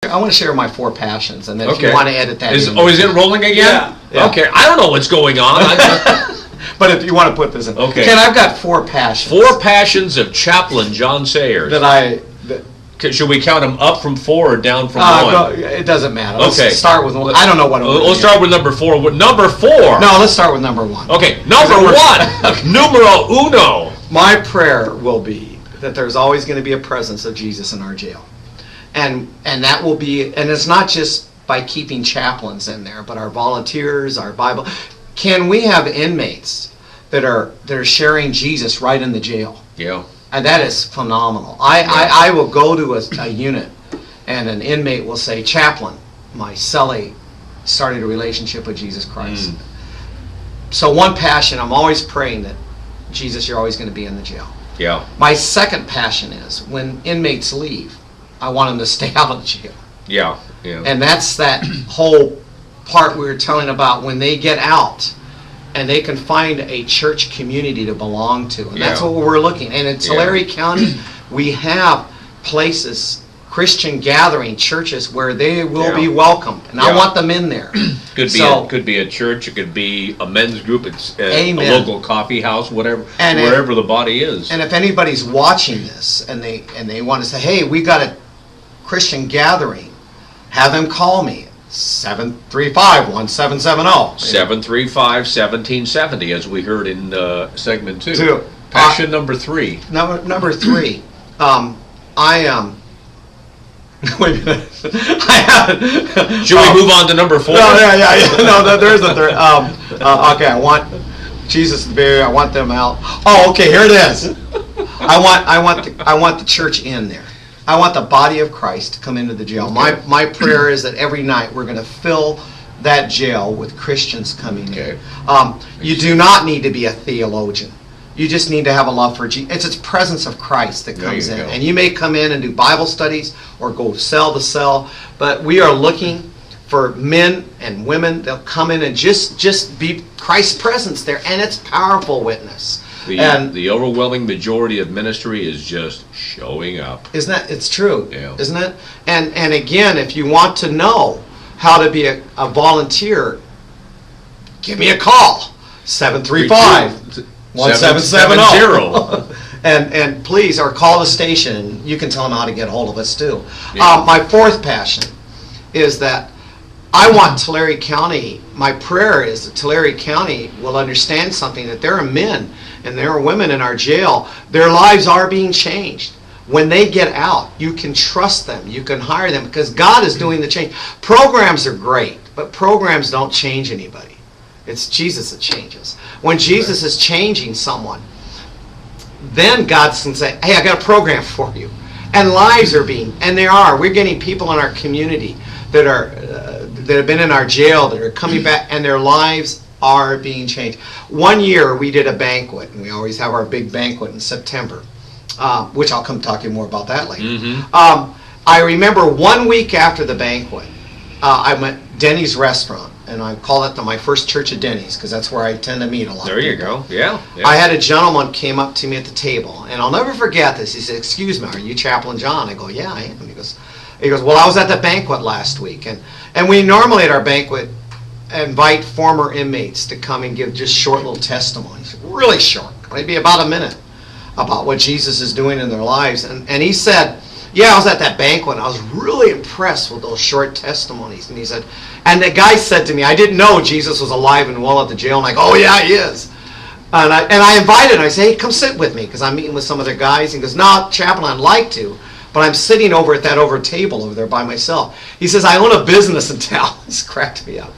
I want to share my 4 passions, and then if you want to edit that. Is it rolling again? Yeah. Okay, I don't know what's going on. But if you want to put this in. Okay. Ken, I've got 4 passions. 4 passions of Chaplain John Sayers. Should we count them up from 4 or down from 1? It doesn't matter. Okay. Let's start with 1. I don't know what. Let's start with number 4. Number 4. No, let's start with number 1. Okay, number 1. Numero uno. My prayer will be that there's always going to be a presence of Jesus in our jail. And that will be, and it's not just by keeping chaplains in there, but our volunteers, our Bible. Can we have inmates that are sharing Jesus right in the jail? Yeah. And that is phenomenal. I will go to a unit, and an inmate will say, "Chaplain, my cellie started a relationship with Jesus Christ." So one passion, I'm always praying that, Jesus, you're always going to be in the jail. Yeah. My second passion is when inmates leave, I want them to stay out of the jail. Yeah. Yeah. And that's that whole part we were telling about when they get out and they can find a church community to belong to. And that's what we're looking. And in Tulare County, we have places, Christian gathering churches, where they will be welcomed. And I want them in there. Could be a church, it could be a men's group, it's a local coffee house, whatever, wherever the body is. And if anybody's watching this and they want to say, hey, we got a Christian gathering, have them call me. 735-1770. 735-1770, as we heard in segment 2. Passion number 3. Number 3. Wait a minute. Should we move on to number 4? No, No, there's a third. Okay, I want Jesus to be. I want them out. Oh, okay, here it is. I want the church in there. I want the body of Christ to come into the jail. My prayer is that every night we're going to fill that jail with Christians coming in. You do not need to be a theologian. You just need to have a love for Jesus. It's presence of Christ that comes in. And you may come in and do Bible studies or go cell to cell, but we are looking for men and women that'll come in and just be Christ's presence there, and it's powerful witness. The overwhelming majority of ministry is just showing up. Isn't that? It's true, isn't it? And again, if you want to know how to be a volunteer, give me a call. 735-1770. And please, or call the station, and you can tell them how to get a hold of us too. My 4th passion is that I want Tulare County, my prayer is that Tulare County will understand something, that there are men and there are women in our jail. Their lives are being changed. When they get out, you can trust them. You can hire them because God is doing the change. Programs are great, but programs don't change anybody. It's Jesus that changes. When Jesus is changing someone, then God can say, hey, I got a program for you. And lives are being, and we're getting people in our community that have been in our jail, that are coming back, and their lives are being changed. One year we did a banquet, and we always have our big banquet in September, which I'll come talk to you more about that later. I remember 1 week after the banquet, I went Denny's restaurant, and I call it my first church at Denny's because that's where I tend to meet a lot. There you go. Yeah. I had a gentleman came up to me at the table, and I'll never forget this. He said, "Excuse me, are you Chaplain John?" I go, "Yeah, I am." He goes, "Well, I was at the banquet last week, and we normally at our banquet invite former inmates to come and give just short little testimonies, really short, maybe about a minute, about what Jesus is doing in their lives." And he said, "Yeah, I was at that banquet, and I was really impressed with those short testimonies." And he said, and the guy said to me, "I didn't know Jesus was alive and well at the jail." I'm like, "Oh yeah, he is." And I invited him. I said, "Hey, come sit with me," because I'm meeting with some other guys. He goes, "No, Chaplain, I'd like to, but I'm sitting over at that table over there by myself." He says, "I own a business in town." This cracked me up.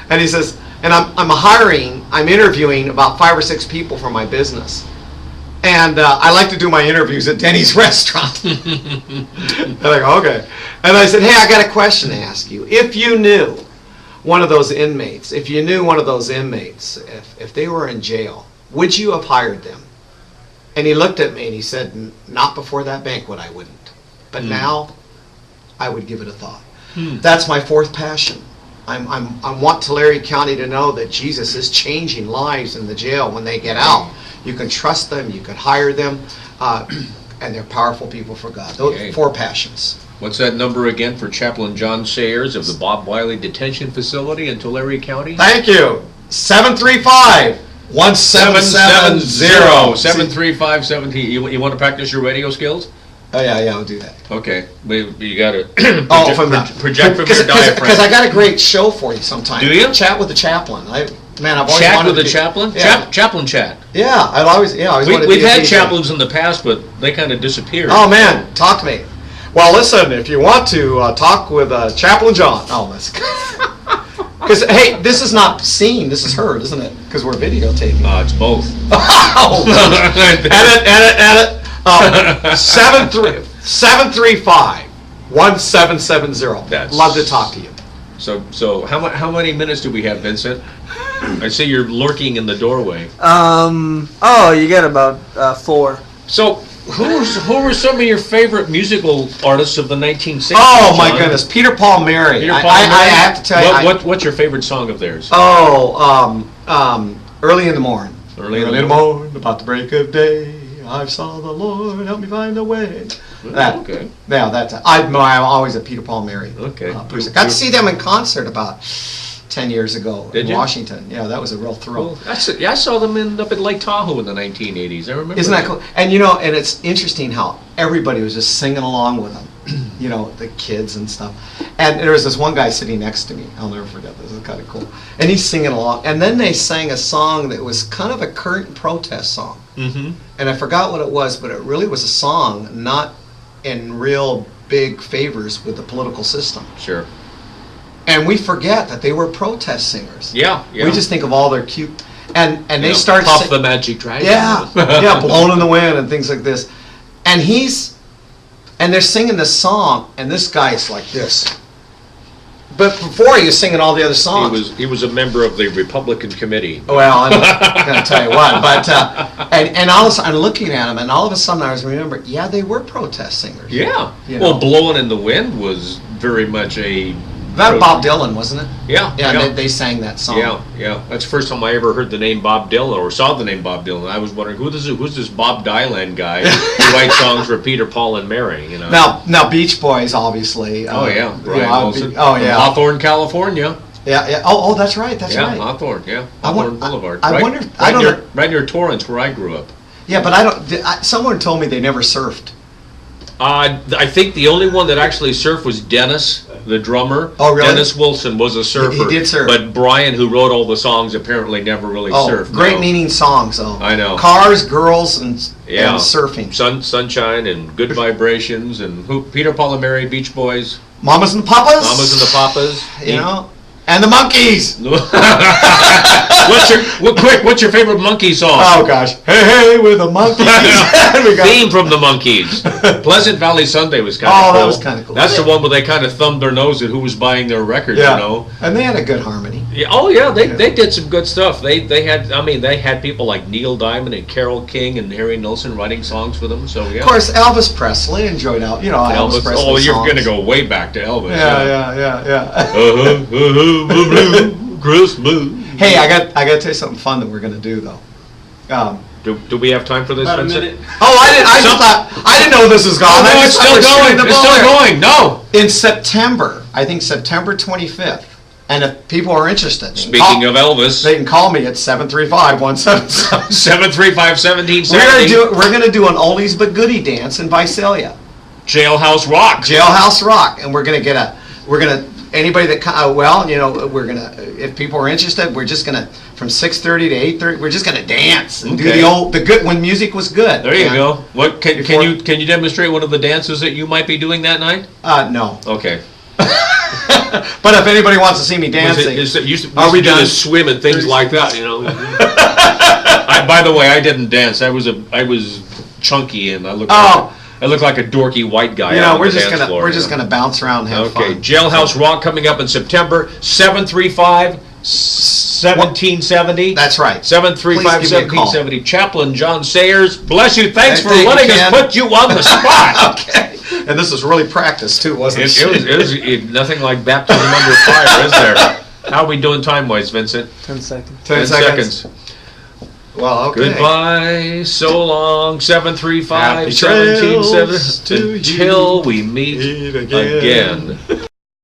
And he says, and I'm interviewing about 5 or 6 people for my business. And I like to do my interviews at Denny's restaurant. And I go, okay. And I said, "Hey, I got a question to ask you. If you knew one of those inmates, if they were in jail, would you have hired them?" And he looked at me and he said, "Not before that banquet, I wouldn't. But now, I would give it a thought." That's my 4th passion. I want Tulare County to know that Jesus is changing lives in the jail when they get out. You can trust them, you can hire them, and they're powerful people for God. Those 4 passions. What's that number again for Chaplain John Sayers of the Bob Wiley Detention Facility in Tulare County? Thank you. 735-1770. 735-17. You want to practice your radio skills? Oh, yeah, I'll do that. Okay. You got to from project your diaphragm. Because I got a great show for you sometime. Do you? Chat with the Chaplain. I've always chat wanted with the to chaplain? Yeah. Chaplain chat. Yeah, I've always wanted to be We've had DJ. chaplains in the past, but they kind of disappeared. Oh, man, talk to me. Well, listen, if you want to talk with Chaplain John. Oh, that's because, hey, this is not seen, this is heard, isn't it? Because we're videotaping. It's both. Edit. 735-1770. Love to talk to you. So how many minutes do we have, Vincent? I see you're lurking in the doorway. You got about 4. So who were some of your favorite musical artists of the 1960s? Oh my John? goodness, Peter Paul Mary. Peter Paul I Mary? have to tell you. What's your favorite song of theirs? Early in the morning. Early in the morning, about the break of day, I saw the Lord help me find a way. Okay. Yeah, I'm always a Peter Paul Mary. Okay. Person. Got to see them in concert about 10 years ago in Washington. Yeah, that was a real thrill. Well, I saw them up at Lake Tahoe in the 1980s. I remember. Isn't that cool? And and it's interesting how everybody was just singing along with them. The kids and stuff. And there was this one guy sitting next to me. I'll never forget this. It was kind of cool. And he's singing along. And then they sang a song that was kind of a current protest song. Mm-hmm. And I forgot what it was, but it really was a song not in real big favors with the political system. Sure. And we forget that they were protest singers. Yeah. We just think of all their cute, and they start Puff the Magic Dragon. Yeah, Blown in the Wind and things like this, and they're singing this song, and this guy's like this. But before he was singing all the other songs. He was a member of the Republican Committee. Well, I'm not going to tell you what, but and all of a sudden I'm looking at him, and all of a sudden I was remembering, they were protest singers. Yeah. Well, Blowing in the Wind was very much That Bob Dylan, wasn't it? Yeah. Yeah, they sang that song. Yeah. That's the first time I ever heard the name Bob Dylan or saw the name Bob Dylan. I was wondering who's this Bob Dylan guy who writes songs for Peter, Paul, and Mary. Now Beach Boys, obviously. Brian Wilson. Hawthorne, California. Yeah. Oh, that's right. That's right. Hawthorne. Yeah, Hawthorne Boulevard. I wonder. I don't know. Right near Torrance, where I grew up. Yeah, but someone told me they never surfed. I think the only one that actually surfed was Dennis, the drummer. Oh, really? Dennis Wilson was a surfer. He did surf. But Brian, who wrote all the songs, apparently never really surfed. Great meaning songs, though. I know. Cars, girls, and surfing. Sunshine and Good Vibrations and Peter, Paul, and Mary, Beach Boys. Mamas and the Papas. Mamas and the Papas. And the Monkees. What's your favorite monkey song? Oh gosh, hey, we're the Monkees. Theme from the Monkees. Pleasant Valley Sunday was kind of cool. Oh, that was kind of cool. That's the one where they kind of thumbed their nose at who was buying their records. And they had a good harmony. Yeah. Oh yeah, they did some good stuff. They had people like Neil Diamond and Carole King and Harry Nilsson writing songs for them. So yeah. Of course, Elvis Presley enjoyed Elvis Presley. Oh, you're songs. Gonna go way back to Elvis. Yeah. Christmas. Hey, I got to tell you something fun that we're going to do though. Do we have time for this, About Vincent? a minute. Oh, I didn't know this was gone. No, it's still going. It's still going. No. In September, I think September 25th. And if people are interested, Speaking of Elvis, they can call me at 735-177. 735-1770. We're going to do an oldies but goodie dance in Visalia. Jailhouse Rock. Jailhouse Rock, and we're going to anybody that we're going to, if people are interested, we're just going to from 6:30 to 8:30. We're just going to dance and do the good when music was good. There you go. What can you demonstrate one of the dances that you might be doing that night? No. Okay. But if anybody wants to see me dancing, are we doing swim and things like that? By the way, I didn't dance. I was chunky and I looked like a dorky white guy. We're just gonna bounce around and have fun. Okay, Jailhouse Rock coming up in September. 735-1770. That's right. 735-1770. Chaplain John Sayers, bless you. Thanks for letting us put you on the spot. Okay. And this was really practice too, wasn't it? It was nothing like baptism under fire, is there? How are we doing time-wise, Vincent? 10 seconds. 10 seconds. Well, okay. Goodbye, so long, 735 Happy trails 17 to until you. we meet Meet again. again.